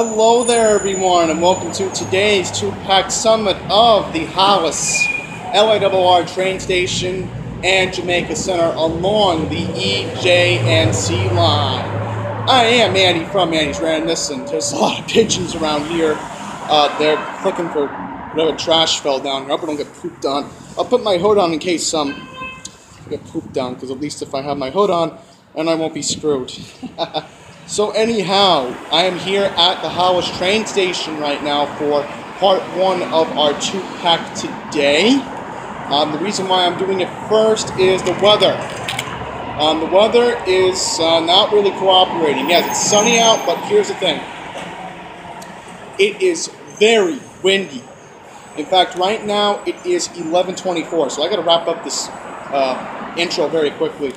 Hello there everyone, and welcome to today's two-pack summit of the Hollis LIRR train station and Jamaica Center along the EJ&C line. I am Andy from Andy's Randomness, and there's a lot of pigeons around here. They're looking for whatever trash fell down here. I hope I don't get pooped on. I'll put my hood on in case I get pooped on, because at least if I have my hood on, then I won't be screwed. So anyhow, I am here at the Hollis train station right now for part one of our two-pack today. The reason why I'm doing it first is the weather. The weather is not really cooperating. Yes, it's sunny out, but here's the thing. It is very windy. In fact, right now it is 11:24, so I got to wrap up this intro very quickly.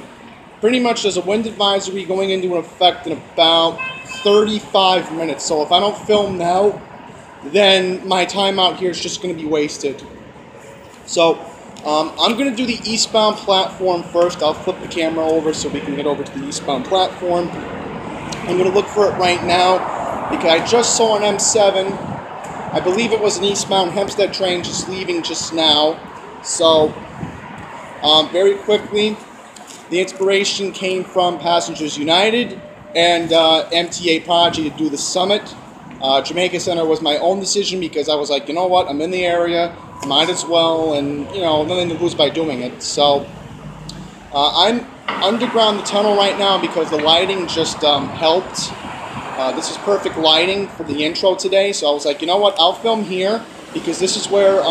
Pretty much there's a wind advisory going into effect in about 35 minutes. So if I don't film now, then my time out here is just going to be wasted. So I'm going to do the eastbound platform first. I'll flip the camera over so we can get over to the eastbound platform. I'm going to look for it right now because I just saw an M7. I believe it was an eastbound Hempstead train just leaving just now. So very quickly, the inspiration came from Passengers United and MTA Prodigy to do the summit. Jamaica Center was my own decision because I was like, you know what, I'm in the area, might as well, and you know, nothing to lose by doing it. So I'm underground the tunnel right now because the lighting just helped. This is perfect lighting for the intro today, so I was like, you know what, I'll film here because this is where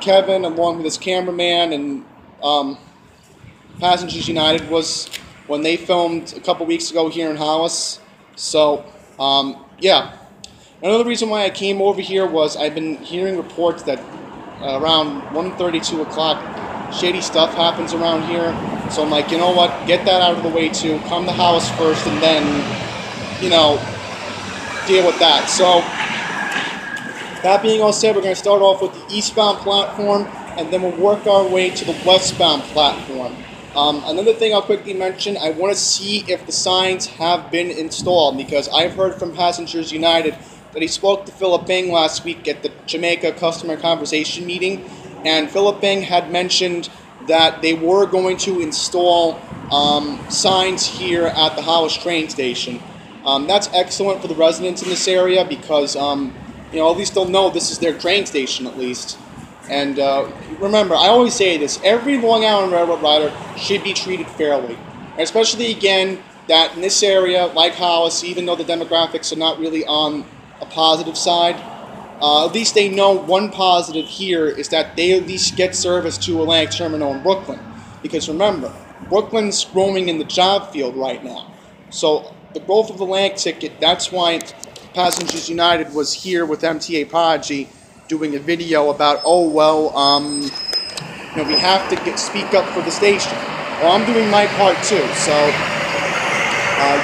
Kevin, along with his cameraman and Passengers United, was when they filmed a couple weeks ago here in Hollis. So, yeah. Another reason why I came over here was I've been hearing reports that around 1:30, 2 o'clock, shady stuff happens around here. So I'm like, you know what, get that out of the way too. Come to Hollis first and then, you know, deal with that. So, that being all said, we're going to start off with the eastbound platform and then we'll work our way to the westbound platform. Another thing I'll quickly mention, I want to see if the signs have been installed because I've heard from Passengers United that he spoke to Philip Bing last week at the Jamaica Customer Conversation meeting, and Philip Bing had mentioned that they were going to install signs here at the Hollis train station. That's excellent for the residents in this area because, you know, at least they'll know this is their train station at least. And remember, I always say this, every Long Island Railroad rider should be treated fairly. And especially, again, that in this area, like Hollis, even though the demographics are not really on a positive side, at least they know one positive here is that they at least get service to Atlantic Terminal in Brooklyn. Because remember, Brooklyn's growing in the job field right now. So the growth of the Atlantic ticket, that's why Passengers United was here with MTA Prodigy doing a video about, oh, well, you know, we have to speak up for the station. Well, I'm doing my part too, so,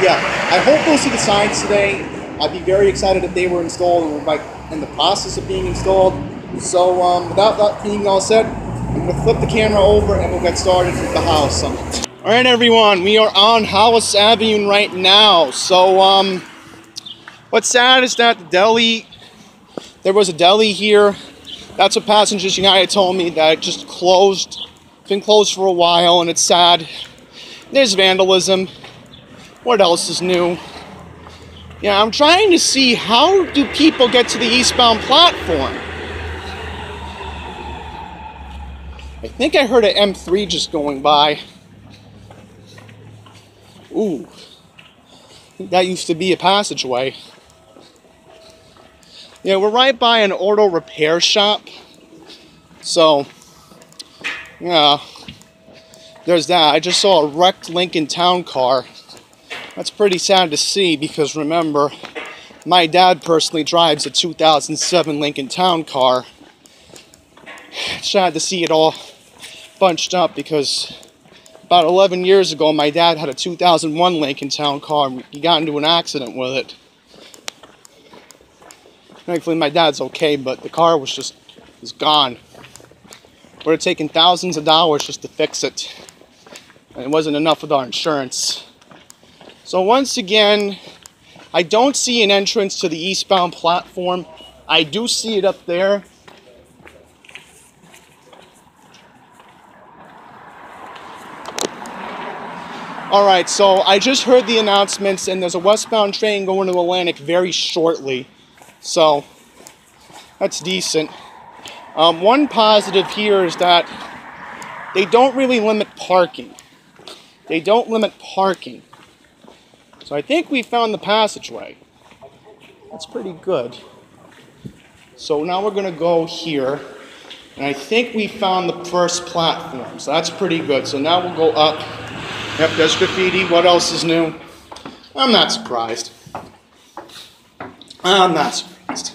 yeah. I hope we'll see the signs today. I'd be very excited if they were installed and were like in the process of being installed. So, without that being all said, I'm going to flip the camera over and we'll get started with the Hollis Summit. Alright everyone, we are on Hollis Avenue right now. So, what's sad is that the deli, there was a deli here. That's what Passengers United told me, that it just closed. It's been closed for a while and it's sad. There's vandalism. What else is new? Yeah, I'm trying to see how do people get to the eastbound platform. I think I heard an M3 just going by. Ooh. That used to be a passageway. Yeah, we're right by an auto repair shop. So, yeah, there's that. I just saw a wrecked Lincoln Town car. That's pretty sad to see because remember, my dad personally drives a 2007 Lincoln Town car. It's sad to see it all bunched up because about 11 years ago, my dad had a 2001 Lincoln Town car and he got into an accident with it. Thankfully, my dad's okay, but the car was gone. Would have taken thousands of dollars just to fix it. And it wasn't enough with our insurance. So once again, I don't see an entrance to the eastbound platform. I do see it up there. Alright, so I just heard the announcements, and there's a westbound train going to Atlantic very shortly. So, that's decent. One positive here is that they don't really limit parking. They don't limit parking. So I think we found the passageway. That's pretty good. So now we're going to go here. And I think we found the first platform. So that's pretty good. So now we'll go up. Yep, there's graffiti. What else is new? I'm not surprised. I'm not surprised.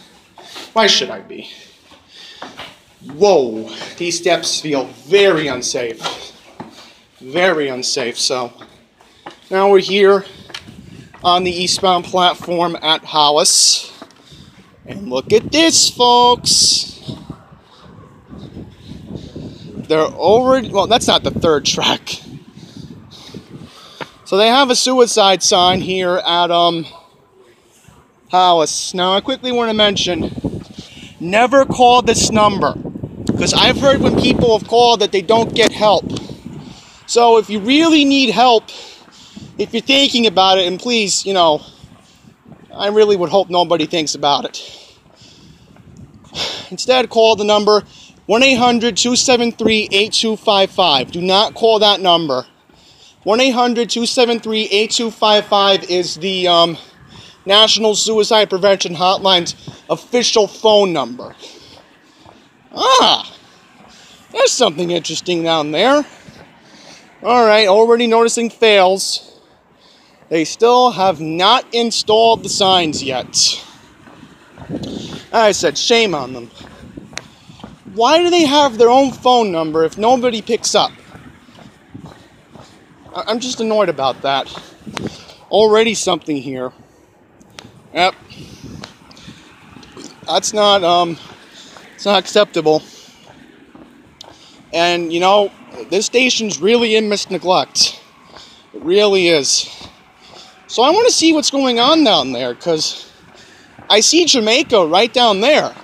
Why should I be? Whoa, these steps feel very unsafe. Very unsafe. So now we're here on the eastbound platform at Hollis. And look at this, folks. They're already, well, that's not the third track. So they have a suicide sign here at Hollis. Now I quickly want to mention, never call this number. Because I've heard when people have called that they don't get help. So if you really need help, if you're thinking about it, and please, you know, I really would hope nobody thinks about it. Instead, call the number 1-800-273-8255. Do not call that number. 1-800-273-8255 is the National Suicide Prevention Hotline's official phone number. Ah, there's something interesting down there. Alright, already noticing fails. They still have not installed the signs yet. I said, shame on them. Why do they have their own phone number if nobody picks up? I'm just annoyed about that. Already something here. Yep. That's not, it's not acceptable. And, you know, this station's really in neglect. It really is. So I want to see what's going on down there, because I see Jamaica right down there.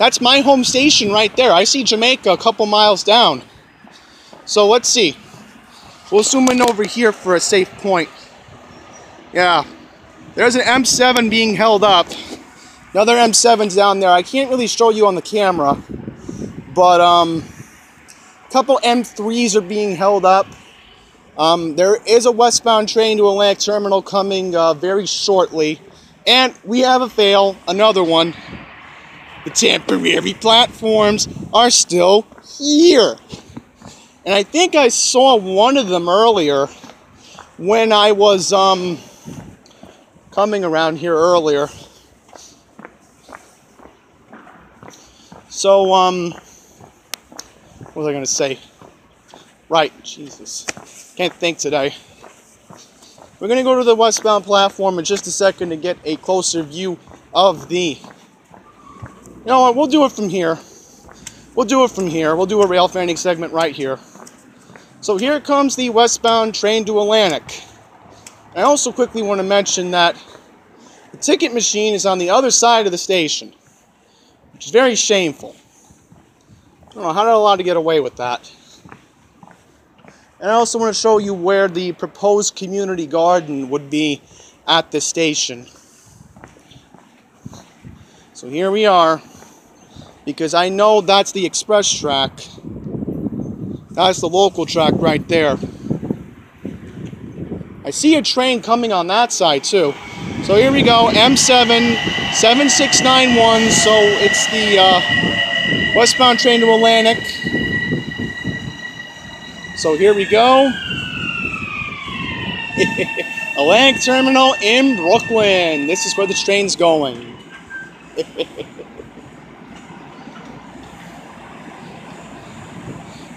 That's my home station right there. I see Jamaica a couple miles down. So let's see. We'll zoom in over here for a safe point. Yeah. There's an M7 being held up. Another M7's down there. I can't really show you on the camera. But, a couple M3s are being held up. There is a westbound train to Atlantic Terminal coming very shortly. And we have a fail. Another one. The temporary platforms are still here. And I think I saw one of them earlier when I was coming around here earlier. So, what was I going to say? Right, Jesus. Can't think today. We're going to go to the westbound platform in just a second to get a closer view of the... You know what, we'll do it from here. We'll do it from here. We'll do a rail fanning segment right here. So here comes the westbound train to Atlantic. I also quickly want to mention that the ticket machine is on the other side of the station, which is very shameful. I don't know how they're allowed to get away with that. And I also want to show you where the proposed community garden would be at the station. So here we are, because I know that's the express track. That's the local track right there. I see a train coming on that side too. So here we go, M7 7691. So it's the westbound train to Atlantic. So here we go. Atlantic Terminal in Brooklyn. This is where the train's going.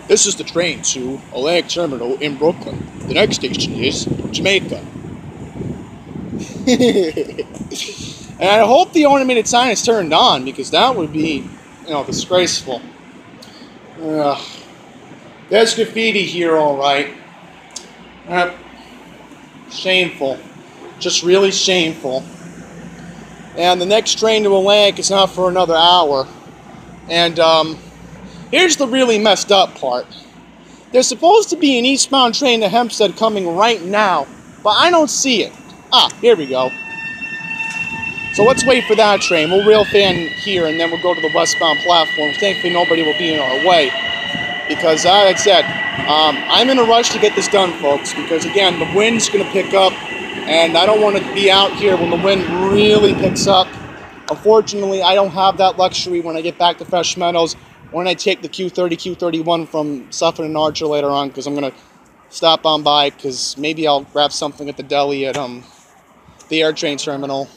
This is the train to Atlantic Terminal in Brooklyn. The next station is Jamaica. And I hope the ornamented sign is turned on, because that would be, you know, disgraceful. There's graffiti here, all right. Shameful. Just really shameful. And the next train to Atlantic is not for another hour. And here's the really messed up part. There's supposed to be an eastbound train to Hempstead coming right now, but I don't see it. Ah, here we go. So let's wait for that train. We'll rail fan here, and then we'll go to the westbound platform. Thankfully, nobody will be in our way. Because, as I said, I'm in a rush to get this done, folks. Because, again, the wind's going to pick up, and I don't want to be out here when the wind really picks up. Unfortunately, I don't have that luxury when I get back to Fresh Meadows, when I take the Q30, Q31 from Suffolk and Archer later on, because I'm going to stop on by, because maybe I'll grab something at the deli at the air train terminal.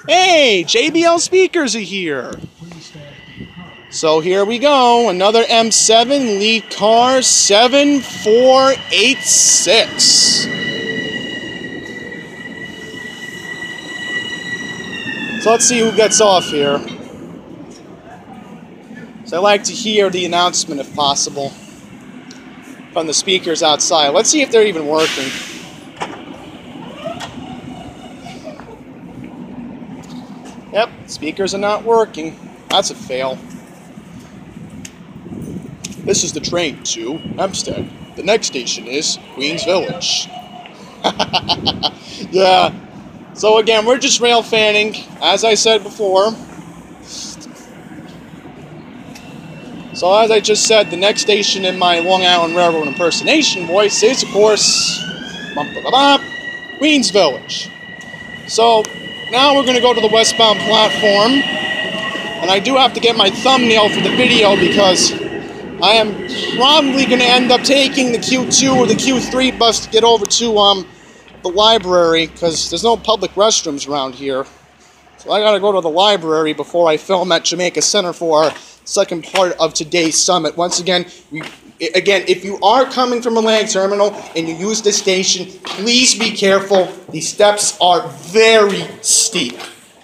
Hey, JBL speakers are here. So here we go, another M7, lead car 7486. So let's see who gets off here. So I like to hear the announcement if possible from the speakers outside. Let's see if they're even working. Yep, speakers are not working. That's a fail. This is the train to Hempstead. The next station is Queens Village. Yeah. So again, we're just rail fanning, as I said before. So as I just said, the next station in my Long Island Railroad impersonation voice is, of course, Queens Village. So now we're going to go to the westbound platform, and I do have to get my thumbnail for the video because I am probably going to end up taking the Q2 or the Q3 bus to get over to the library, because there's no public restrooms around here. So I got to go to the library before I film at Jamaica Center for our second part of today's summit. Once again, if you are coming from Atlantic Terminal and you use this station, please be careful. These steps are very steep.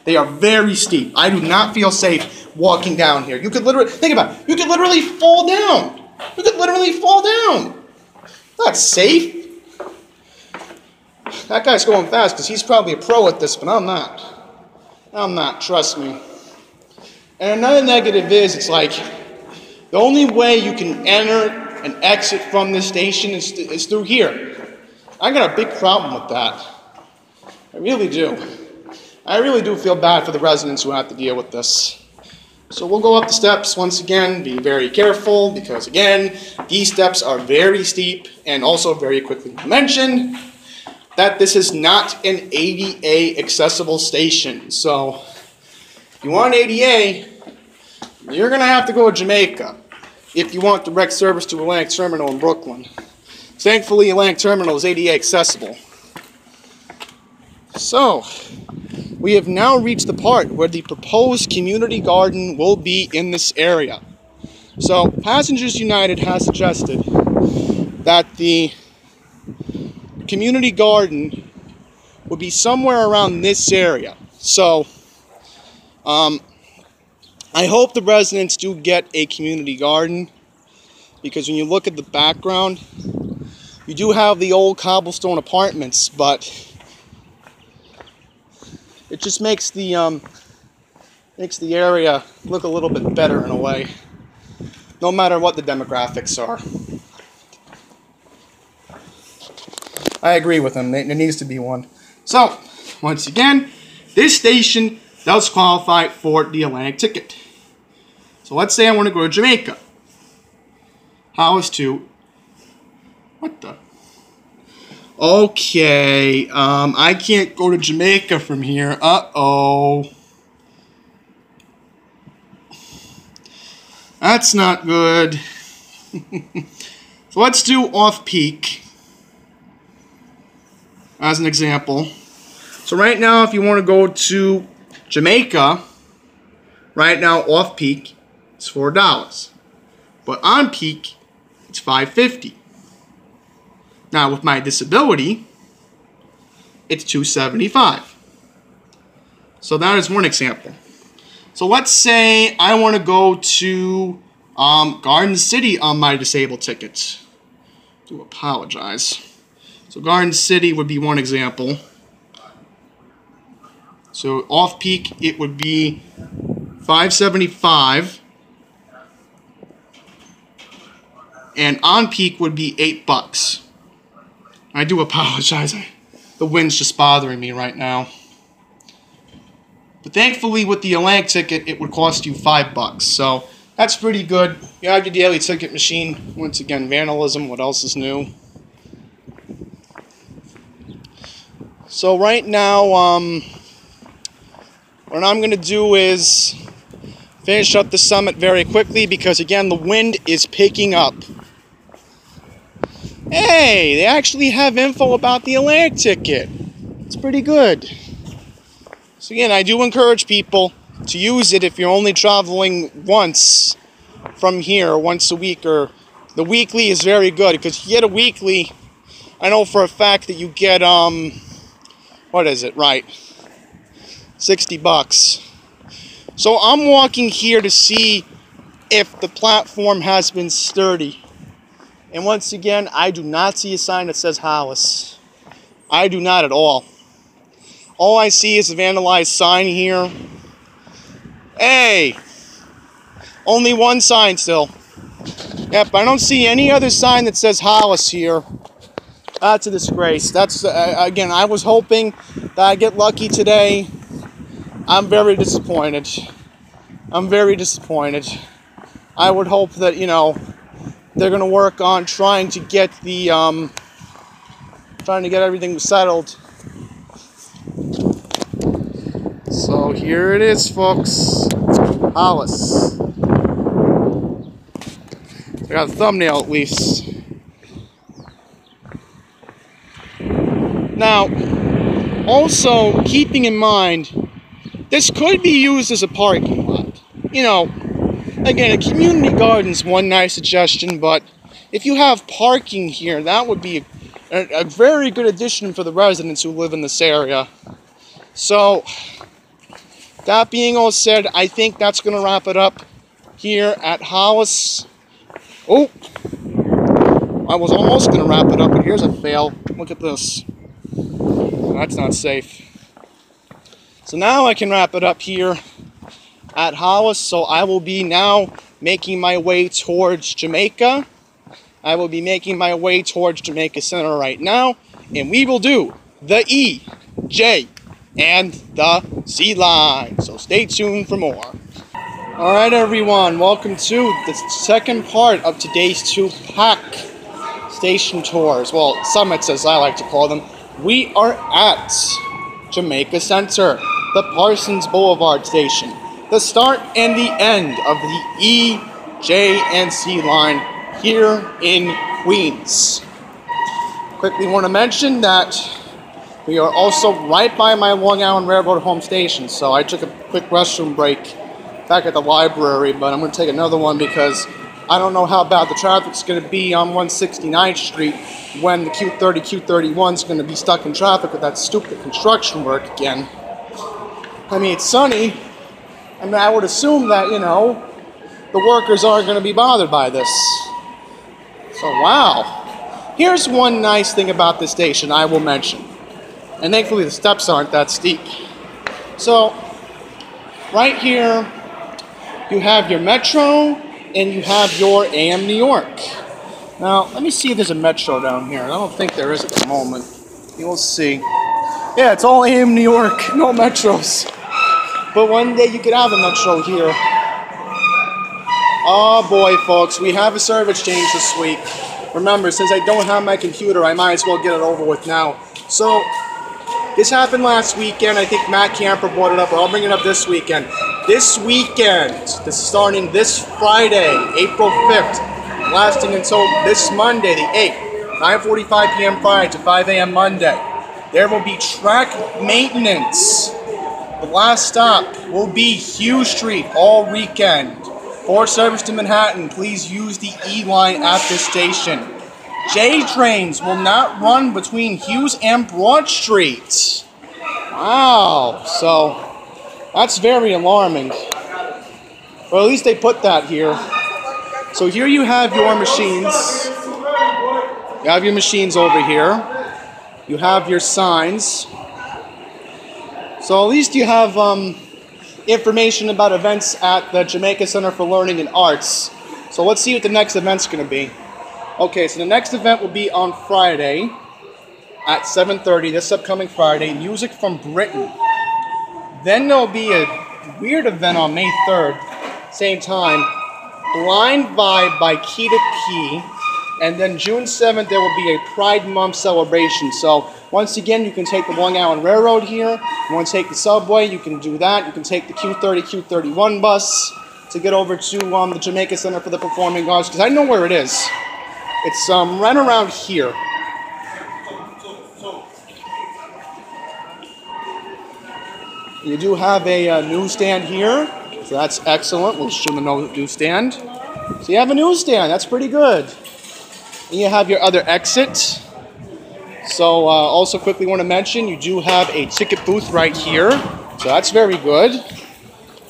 They are very steep. I do not feel safe walking down here. You could literally, think about it, you could literally fall down. You could literally fall down. Not safe. That guy's going fast because he's probably a pro at this, but I'm not. I'm not, trust me. And another negative is, it's like, the only way you can enter and exit from this station is through here. I got a big problem with that. I really do. I really do feel bad for the residents who have to deal with this. So we'll go up the steps once again, be very careful, because again, these steps are very steep, and also very quickly mentioned that this is not an ADA accessible station. So if you want ADA, you're going to have to go to Jamaica if you want direct service to Atlantic Terminal in Brooklyn. Thankfully, Atlantic Terminal is ADA accessible. So, we have now reached the part where the proposed community garden will be in this area. So, Passengers United has suggested that the community garden would be somewhere around this area. So, I hope the residents do get a community garden, because when you look at the background, you do have the old cobblestone apartments, but it just makes the area look a little bit better in a way, no matter what the demographics are. I agree with him. There needs to be one. So, once again, this station does qualify for the Atlantic ticket. So let's say I want to go to Jamaica. Hollis to... What the... Okay, I can't go to Jamaica from here. Uh-oh. That's not good. So let's do off-peak as an example. So right now, if you want to go to Jamaica, right now off-peak, it's $4. But on-peak, it's $5.50. Now, with my disability, it's $2.75. So that is one example. So let's say I want to go to Garden City on my disabled tickets. do apologize. So Garden City would be one example. So off-peak, it would be $5.75. And on-peak would be $8. I do apologize. The wind's just bothering me right now. But thankfully, with the Atlantic ticket, it would cost you $5. So that's pretty good. You have your daily ticket machine. Once again, vandalism. What else is new? So right now, what I'm going to do is finish up the summit very quickly because, again, the wind is picking up. Hey, they actually have info about the Atlantic ticket. It's pretty good. So again, I do encourage people to use it if you're only traveling once from here, once a week, or the weekly is very good because if you get a weekly, I know for a fact that you get, what is it, right, $60. So I'm walking here to see if the platform has been sturdy. And once again, I do not see a sign that says Hollis. I do not at all. All I see is a vandalized sign here. Hey! Only one sign still. Yep, I don't see any other sign that says Hollis here. That's a disgrace. That's, again, I was hoping that I'd get lucky today. I'm very disappointed. I'm very disappointed. I would hope that, you know, they're going to work on trying to get the, trying to get everything settled. So here it is, folks. Hollis. I got a thumbnail at least. Now, also keeping in mind, this could be used as a parking lot. You know, again, a community garden's one nice suggestion, but if you have parking here, that would be a very good addition for the residents who live in this area. So, that being all said, I think that's going to wrap it up here at Hollis. Oh, I was almost going to wrap it up, but here's a fail. Look at this. That's not safe. So now I can wrap it up here at Hollis. So I will be now making my way towards Jamaica. I will be making my way towards Jamaica Center right now. And we will do the E, J, and the C line. So stay tuned for more. Alright everyone, welcome to the second part of today's 2-pack station tours. Well, summits as I like to call them. We are at Jamaica Center, the Parsons Boulevard station. The start and the end of the E, J, and C line here in Queens. Quickly want to mention that we are also right by my Long Island Railroad home station, so I took a quick restroom break back at the library, but I'm going to take another one because I don't know how bad the traffic's going to be on 169th Street when the Q30, Q31 is going to be stuck in traffic with that stupid construction work again. I mean, it's sunny. I mean, I would assume that, you know, the workers aren't going to be bothered by this. So, wow. Here's one nice thing about this station I will mention. And thankfully the steps aren't that steep. So, right here, you have your Metro, and you have your AM New York. Now, let me see if there's a Metro down here. I don't think there is at the moment. You'll see. Yeah, it's all AM New York, no Metros. But one day you could have a Metro here. Oh boy, folks, we have a service change this week. Remember, since I don't have my computer, I might as well get it over with now. So, this happened last weekend. I think Matt Camper brought it up, but I'll bring it up this weekend. This weekend, this is starting this Friday, April 5th, lasting until this Monday, the 8th, 9:45 p.m. Friday to 5 a.m. Monday. There will be track maintenance. The last stop will be Hughes Street all weekend. For service to Manhattan, please use the E line at this station. J trains will not run between Hughes and Broad Street. Wow, so that's very alarming. Well, at least they put that here. So here you have your machines. You have your machines over here. You have your signs. So at least you have information about events at the Jamaica Center for Learning and Arts. So let's see what the next event's going to be. Okay, so the next event will be on Friday at 7:30, this upcoming Friday, Music from Britain. Then there'll be a weird event on May 3rd, same time, Blind Vibe by Key to P. And then June 7th, there will be a Pride Month celebration. So once again, you can take the Long Island Railroad here. You want to take the subway, you can do that. You can take the Q30, Q31 bus to get over to the Jamaica Center for the Performing Arts, because I know where it is. It's right around here. You do have a newsstand here, so that's excellent. We'll show the newsstand. So you have a newsstand, that's pretty good. And you have your other exit. So also quickly want to mention, you do have a ticket booth right here. So that's very good.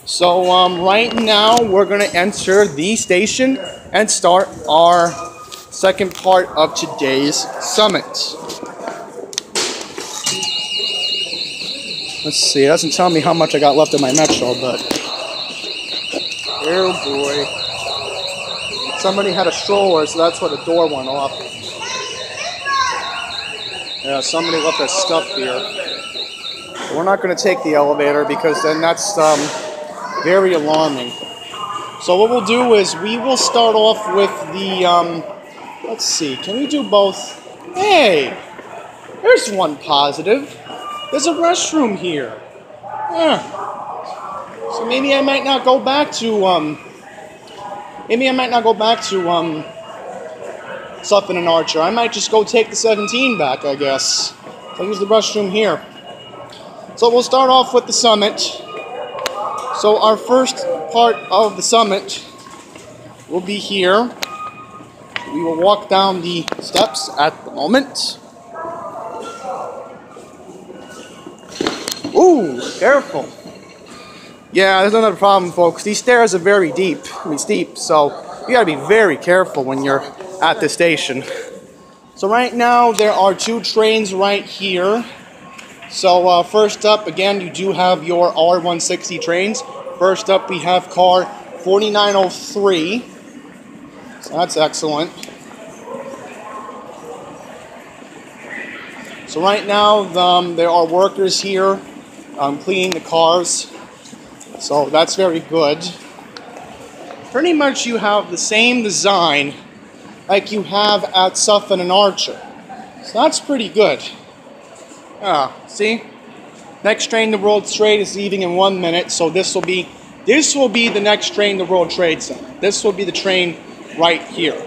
So right now we're going to enter the station and start our second part of today's summit. Let's see, it doesn't tell me how much I got left in my Metro, but oh boy. Somebody had a stroller, so that's why the door went off. Yeah, somebody left their stuff here. We're not going to take the elevator because then that's very alarming. So what we'll do is we will start off with the, let's see, can we do both? Hey, there's one positive. There's a restroom here. Yeah. So maybe I might not go back to, Sutphin and Archer. I might just go take the 17 back, I guess. I'll use the restroom here. So we'll start off with the summit. So our first part of the summit will be here. We will walk down the steps at the moment. Ooh, careful. Yeah, there's another problem, folks. These stairs are very steep, so you gotta be very careful when you're at the station. So right now, there are two trains right here. So first up, again, you do have your R160 trains. First up, we have car 4903. So that's excellent. So right now, there are workers here cleaning the cars. So that's very good. Pretty much you have the same design like you have at Sutphin and Archer. So that's pretty good. See? Next train to World Trade is leaving in 1 minute, so this will be the next train to World Trade Center. This will be the train right here.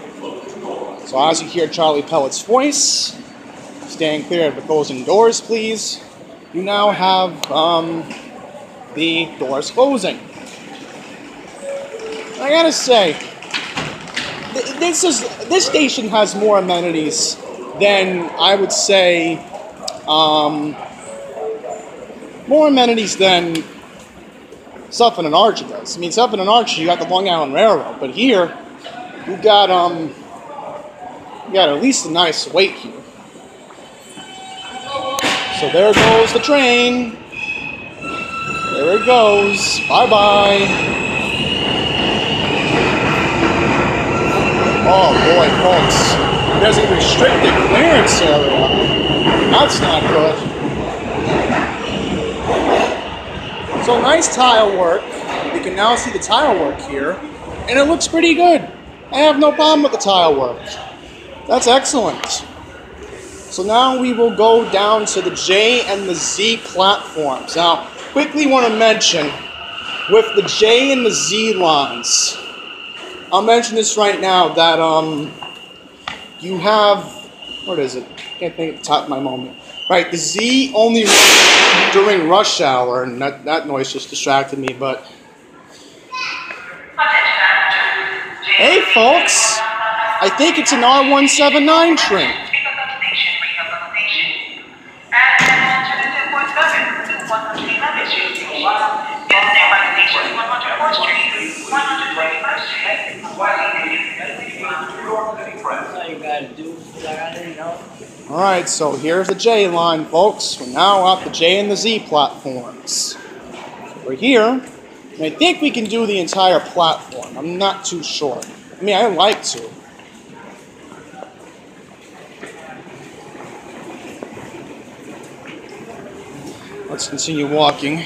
So as you hear Charlie Pellet's voice, stand clear of the closing doors, please. You now have the doors closing. I gotta say, this station has more amenities than I would say, more amenities than Sutphin and Archer does. I mean, Sutphin and Archer, you got the Long Island Railroad, but here you got at least a nice wait here. So there goes the train. There it goes. Bye-bye. Oh boy, folks. There's a restricted clearance area. That's not good. So nice tile work. You can now see the tile work here. And it looks pretty good. I have no problem with the tile work. That's excellent. So now we will go down to the J and the Z platforms. Now, quickly want to mention, with the J and the Z lines, I'll mention this right now, that you have, what is it? Can't think at the top of my moment. Right, the Z only runs during rush hour, and that noise just distracted me, but... Hey folks, I think it's an R179 train. all you gotta do. Alright, so here's the J line, folks. We're now at the J and the Z platforms. We're here, and I think we can do the entire platform. I'm not too sure. I mean, I'd like to. Let's continue walking.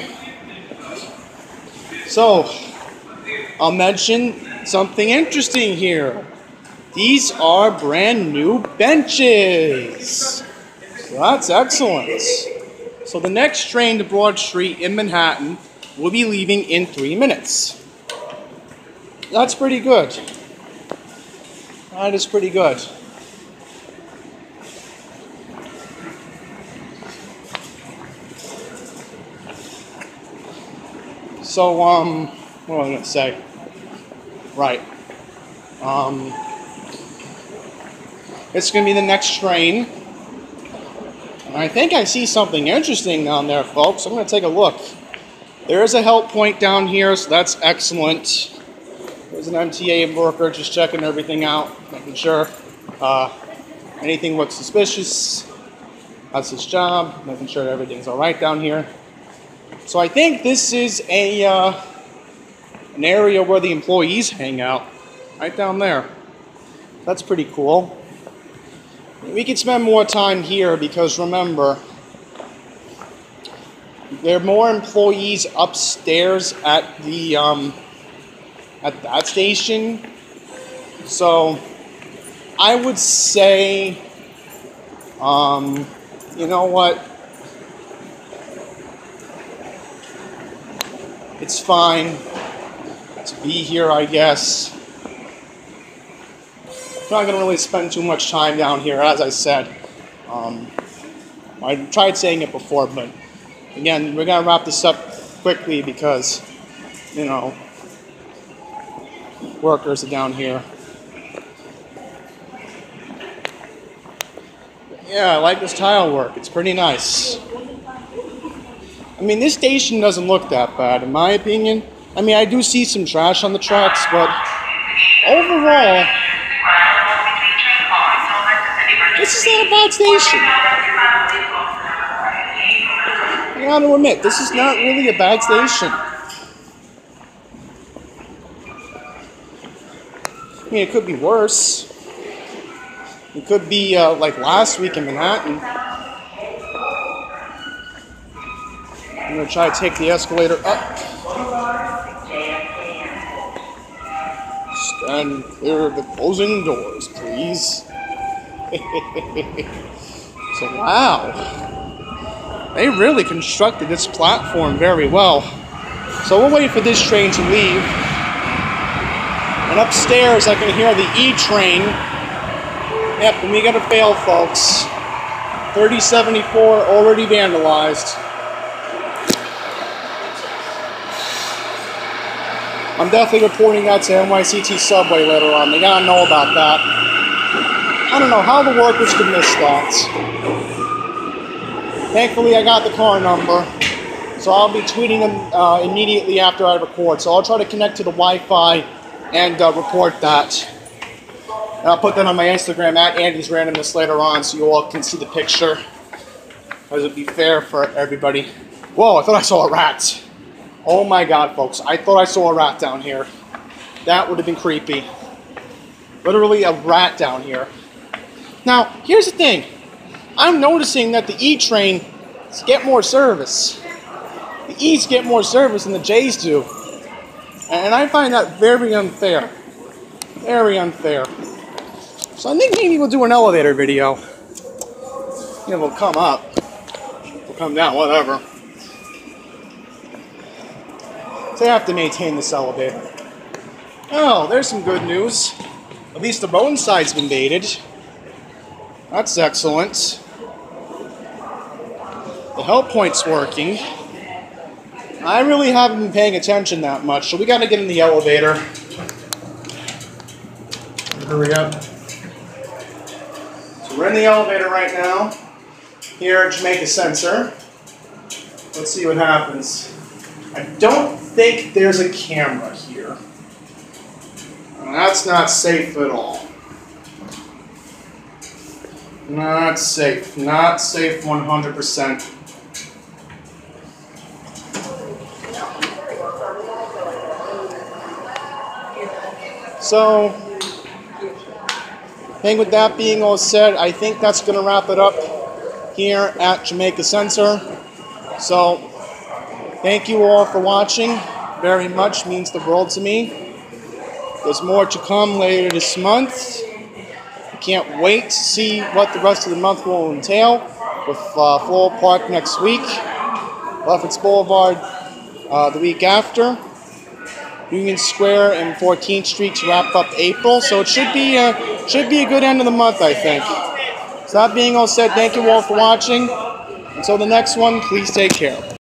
So, I'll mention something interesting here. These are brand new benches. So that's excellent. So the next train to Broad Street in Manhattan will be leaving in 3 minutes. That's pretty good. That is pretty good. So, what was I going to say? Right. It's going to be the next train. And I think I see something interesting down there, folks. I'm going to take a look. There is a help point down here, so that's excellent. There's an MTA worker just checking everything out, making sure anything looks suspicious. That's his job, making sure everything's all right down here. So I think this is an area where the employees hang out, right down there. That's pretty cool. We could spend more time here because remember, there are more employees upstairs at that station. So I would say, you know what? It's fine to be here, I guess. I'm not going to really spend too much time down here, as I said. I tried saying it before, but again, we're going to wrap this up quickly because, you know, workers are down here. Yeah, I like this tile work. It's pretty nice. I mean, this station doesn't look that bad, in my opinion. I mean, I do see some trash on the tracks, but overall, this is not a bad station. I gotta admit, this is not really a bad station. I mean, it could be worse. It could be like last week in Manhattan. I'm going to try to take the escalator up. Stand clear of the closing doors, please. So, wow. They really constructed this platform very well. So we'll wait for this train to leave. And upstairs I can hear the E train. Yep, and we got to fail, folks. 3074 already vandalized. I'm definitely reporting that to NYCT Subway later on. They gotta know about that. I don't know how the workers could miss that. Thankfully, I got the car number, so I'll be tweeting them immediately after I record. So I'll try to connect to the Wi-Fi and report that. And I'll put that on my Instagram at Andy's Randomness later on, so you all can see the picture. As it'd be fair for everybody. Whoa! I thought I saw a rat. Oh my God, folks! I thought I saw a rat down here. That would have been creepy. Literally a rat down here. Now, here's the thing. I'm noticing that the E trains get more service. The E's get more service than the J's do. And I find that very unfair. Very unfair. So I think maybe we'll do an elevator video. You know, we'll come up. We'll come down, whatever. So I have to maintain this elevator. Oh, there's some good news. At least the roadside's been baited. That's excellent. The help point's working. I really haven't been paying attention that much, so we gotta get in the elevator. Hurry up. So we're in the elevator right now. Here at Jamaica Center. Let's see what happens. I don't think there's a camera here. That's not safe at all. Not safe. Not safe 100%. So, I think with that being all said, I think that's going to wrap it up here at Jamaica Center. So, thank you all for watching. Very much means the world to me. There's more to come later this month. I can't wait to see what the rest of the month will entail with Floral Park next week, Lefferts Boulevard the week after, Union Square and 14th Street to wrap up April. So it should be a good end of the month, I think. So that being all said, thank you all for watching. Until the next one, please take care.